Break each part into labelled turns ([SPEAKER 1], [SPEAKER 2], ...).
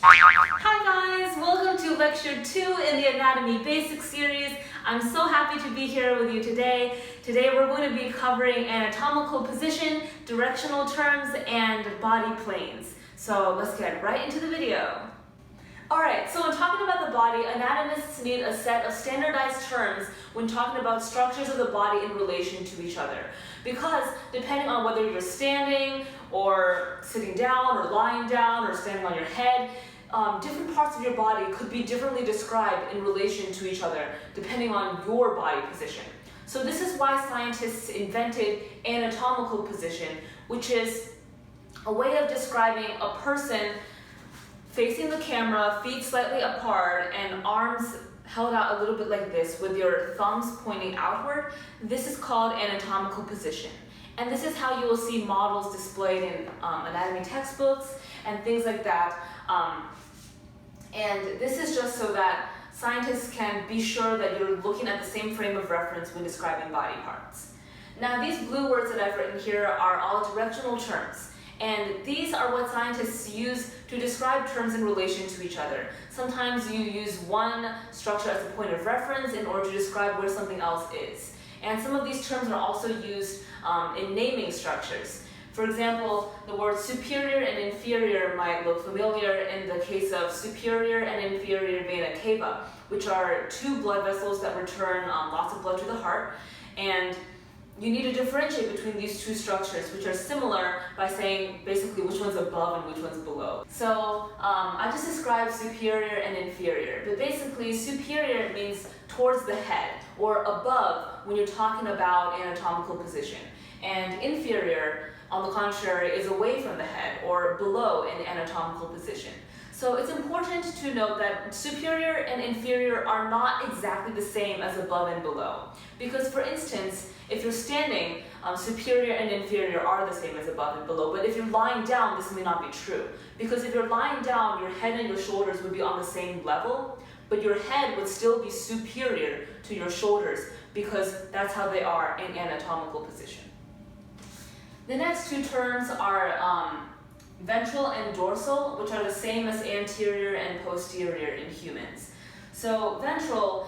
[SPEAKER 1] Hi guys, welcome to lecture 2 in the Anatomy Basics series. I'm so happy to be here with you today. Today we're going to be covering anatomical position, directional terms, and body planes. So let's get right into the video. Alright, so when talking about the body, anatomists need a set of standardized terms when talking about structures of the body in relation to each other. Because depending on whether you're standing or sitting down or lying down or standing on your head, different parts of your body could be differently described in relation to each other depending on your body position. So this is why scientists invented anatomical position, which is a way of describing a person facing the camera, feet slightly apart, and arms held out a little bit like this with your thumbs pointing outward. This is called anatomical position. And this is how you will see models displayed in anatomy textbooks and things like that. And this is just so that scientists can be sure that you're looking at the same frame of reference when describing body parts. Now, these blue words that I've written here are all directional terms. And these are what scientists use to describe terms in relation to each other. Sometimes you use one structure as a point of reference in order to describe where something else is. And some of these terms are also used in naming structures. For example, the words superior and inferior might look familiar in the case of superior and inferior vena cava, which are two blood vessels that return lots of blood to the heart. And you need to differentiate between these two structures, which are similar, by saying basically which one's above and which one's below. So I just described superior and inferior, but basically superior means towards the head or above when you're talking about anatomical position. And inferior, on the contrary, is away from the head or below in anatomical position. So it's important to note that superior and inferior are not exactly the same as above and below. Because for instance, if you're standing, superior and inferior are the same as above and below. But if you're lying down, this may not be true. Because if you're lying down, your head and your shoulders would be on the same level, but your head would still be superior to your shoulders because that's how they are in anatomical position. The next two terms are ventral and dorsal, which are the same as anterior and posterior in humans. So ventral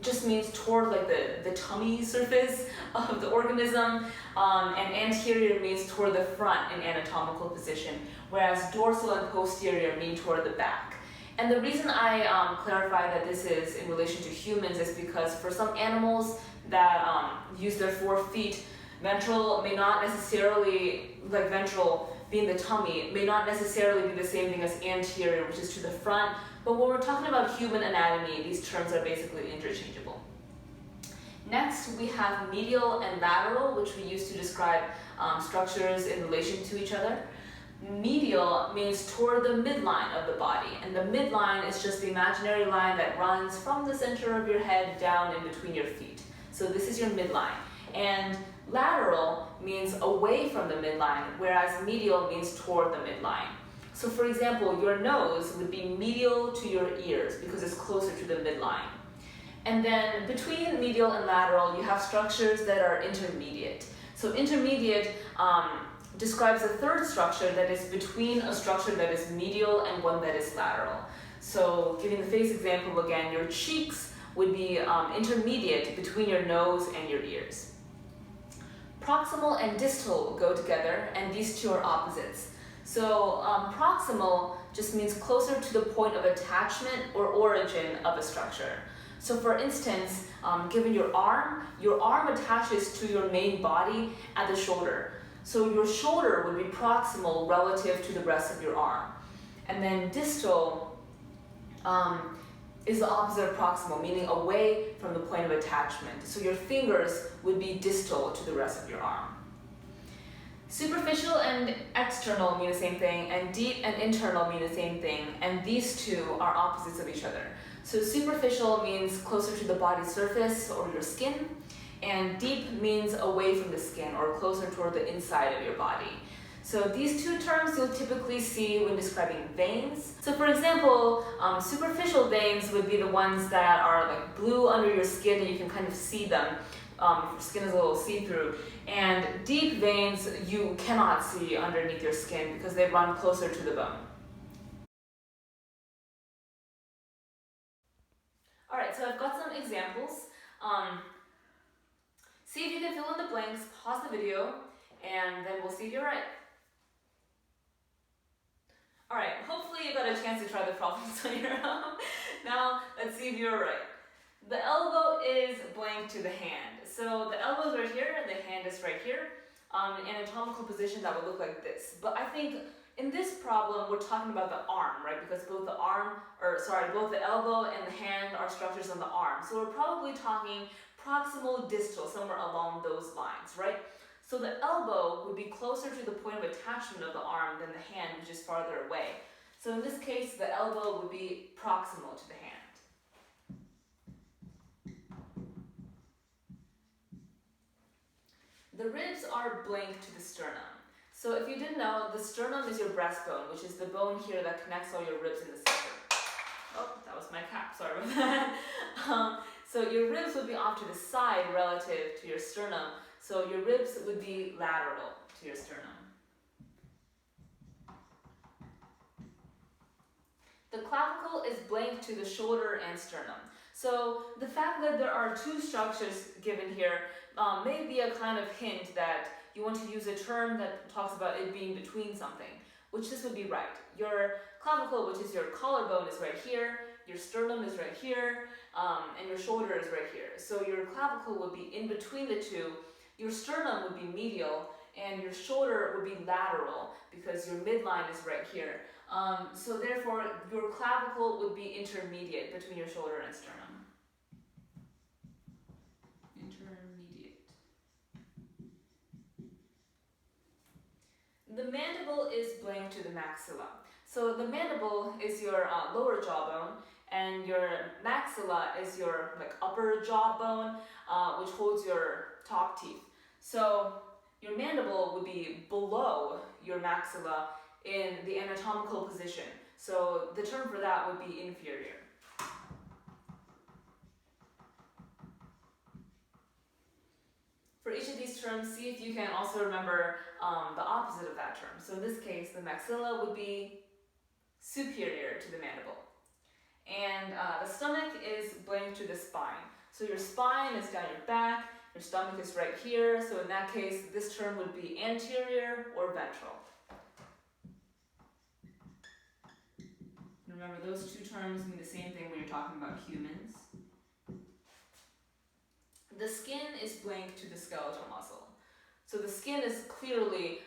[SPEAKER 1] just means toward like the tummy surface of the organism, and anterior means toward the front in anatomical position, whereas dorsal and posterior mean toward the back. And the reason I clarify that this is in relation to humans is because for some animals that use their 4 feet, ventral may not necessarily, like ventral being the tummy, may not necessarily be the same thing as anterior, which is to the front. But when we're talking about human anatomy, these terms are basically interchangeable. Next, we have medial and lateral, which we use to describe structures in relation to each other. Medial means toward the midline of the body, and the midline is just the imaginary line that runs from the center of your head down in between your feet. So this is your midline. And lateral means away from the midline, whereas medial means toward the midline. So for example, your nose would be medial to your ears because it's closer to the midline. And then between medial and lateral, you have structures that are intermediate. So intermediate describes a third structure that is between a structure that is medial and one that is lateral. So giving the face example again, your cheeks would be intermediate between your nose and your ears. Proximal and distal go together, and these two are opposites. So proximal just means closer to the point of attachment or origin of a structure. So for instance, given your arm attaches to your main body at the shoulder. So your shoulder would be proximal relative to the rest of your arm. And then distal is the opposite of proximal, meaning away from the point of attachment. So your fingers would be distal to the rest of your arm. Superficial and external mean the same thing, and deep and internal mean the same thing, and these two are opposites of each other. So superficial means closer to the body surface or your skin, and deep means away from the skin or closer toward the inside of your body. So these two terms you'll typically see when describing veins. So for example, superficial veins would be the ones that are like blue under your skin and you can kind of see them. Your skin is a little see-through. And deep veins you cannot see underneath your skin because they run closer to the bone. See if you can fill in the blanks, pause the video, and then we'll see if you're right. Alright, hopefully you got a chance to try the problems on your own. Now, let's see if you're right. The elbow is blank to the hand. So the elbow is right here, and the hand is right here. In anatomical position, that would look like this. But I think in this problem, we're talking about the arm, right? Because both the both the elbow and the hand are structures on the arm. So we're probably talking proximal, distal, somewhere along those lines, right? So the elbow would be closer to the point of attachment of the arm than the hand, which is farther away. So in this case, the elbow would be proximal to the hand. The ribs are blank to the sternum. So if you didn't know, the sternum is your breastbone, which is the bone here that connects all your ribs in the center. Oh, that was my cap, sorry about that. So your ribs would be off to the side relative to your sternum. So your ribs would be lateral to your sternum. The clavicle is blank to the shoulder and sternum. So the fact that there are two structures given here may be a kind of hint that you want to use a term that talks about it being between something, which this would be right. Your clavicle, which is your collarbone, is right here, your sternum is right here, and your shoulder is right here. So your clavicle would be in between the two, your sternum would be medial, and your shoulder would be lateral because your midline is right here. So therefore, your clavicle would be intermediate between your shoulder and sternum. Intermediate. The mandible is blank to the maxilla. So the mandible is your lower jawbone, and your maxilla is your upper jawbone, which holds your top teeth. So your mandible would be below your maxilla in the anatomical position. So the term for that would be inferior. For each of these terms, see if you can also remember the opposite of that term. So in this case, the maxilla would be superior to the mandible. And the stomach is blank to the spine. So your spine is down your back, your stomach is right here. So in that case, this term would be anterior or ventral. Remember, those two terms mean the same thing when you're talking about humans. The skin is blank to the skeletal muscle. So the skin is clearly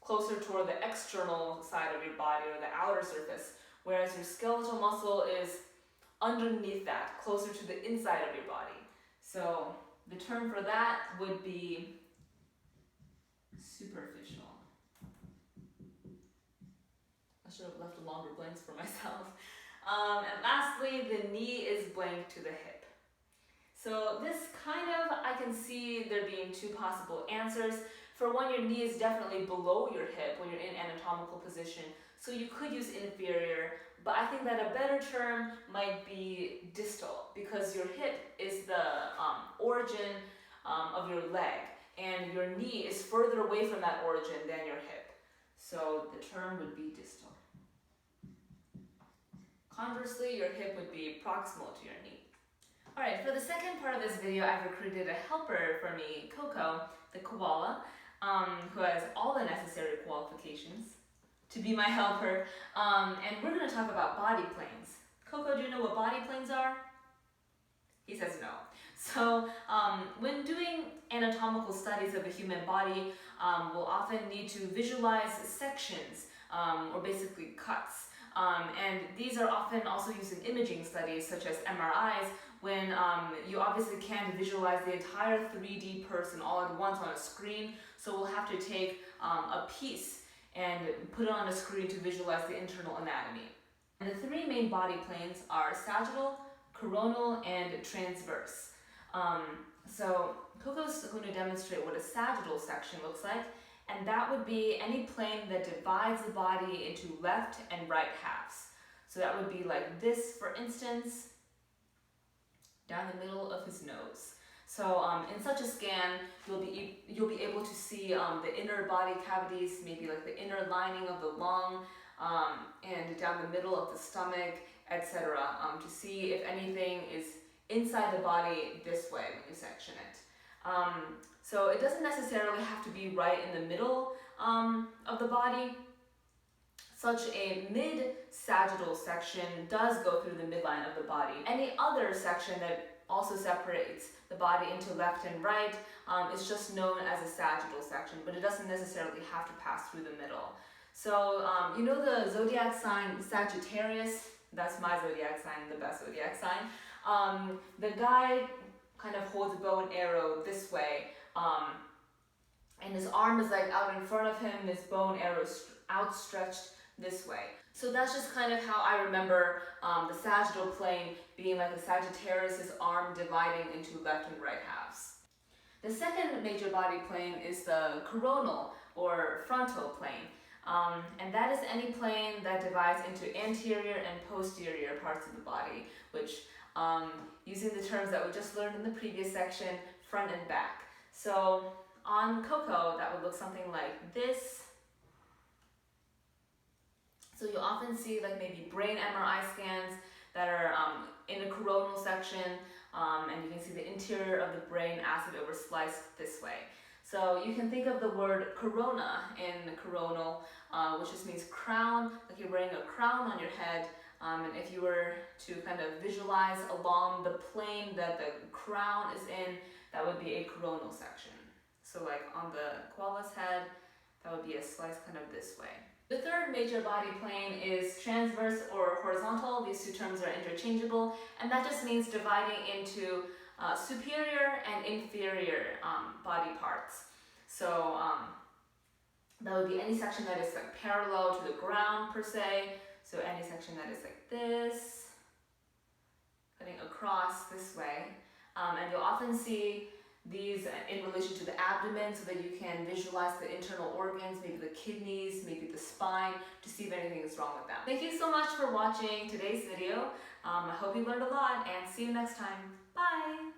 [SPEAKER 1] closer toward the external side of your body or the outer surface, whereas your skeletal muscle is underneath that, closer to the inside of your body. So the term for that would be superficial. I should have left longer blanks for myself. And lastly, the knee is blank to the hip. So this I can see there being two possible answers. For one, your knee is definitely below your hip when you're in anatomical position, so you could use inferior, but I think that a better term might be distal, because your hip is the origin of your leg, and your knee is further away from that origin than your hip. So the term would be distal. Conversely, your hip would be proximal to your knee. Alright, for the second part of this video, I've recruited a helper for me, Coco, the koala, who has all the necessary qualifications to be my helper. And we're going to talk about body planes. Coco, do you know what body planes are? He says no. So when doing anatomical studies of the human body, we'll often need to visualize sections, or basically cuts. And these are often also used in imaging studies, such as MRIs, when you obviously can't visualize the entire 3D person all at once on a screen. So we'll have to take a piece and put it on a screen to visualize the internal anatomy. And the three main body planes are sagittal, coronal, and transverse. So Coco's going to demonstrate what a sagittal section looks like, and that would be any plane that divides the body into left and right halves. So that would be like this, for instance, down the middle of his nose. So in such a scan, you'll be able to see the inner body cavities, maybe like the inner lining of the lung, and down the middle of the stomach, etc., to see if anything is inside the body this way when you section it. So it doesn't necessarily have to be right in the middle of the body. Such a mid-sagittal section does go through the midline of the body. Any other section that also separates the body into left and right is just known as a sagittal section, but it doesn't necessarily have to pass through the middle. So you know the zodiac sign Sagittarius? That's my zodiac sign, the best zodiac sign. The guy kind of holds a bow and arrow this way, and his arm is like out in front of him, his bow and arrow is outstretched this way. So that's just kind of how I remember the sagittal plane being like a Sagittarius's arm dividing into left and right halves. The second major body plane is the coronal or frontal plane. And that is any plane that divides into anterior and posterior parts of the body, which, using the terms that we just learned in the previous section, front and back. So on Coco, that would look something like this. So you'll often see like maybe brain MRI scans that are in the coronal section, and you can see the interior of the brain acid over sliced this way. So you can think of the word corona in coronal, which just means crown, like you're wearing a crown on your head. And if you were to kind of visualize along the plane that the crown is in, that would be a coronal section. So like on the koala's head, that would be a slice kind of this way. The third major body plane is transverse or horizontal. These two terms are interchangeable, and that just means dividing into superior and inferior body parts. So that would be any section that is like parallel to the ground per se. So any section that is like this, cutting across this way. And you'll often see these in relation to the abdomen so that you can visualize the internal organs, maybe the kidneys, maybe the spine, to see if anything is wrong with them. Thank you so much for watching today's video. I hope you learned a lot, and see you next time. Bye!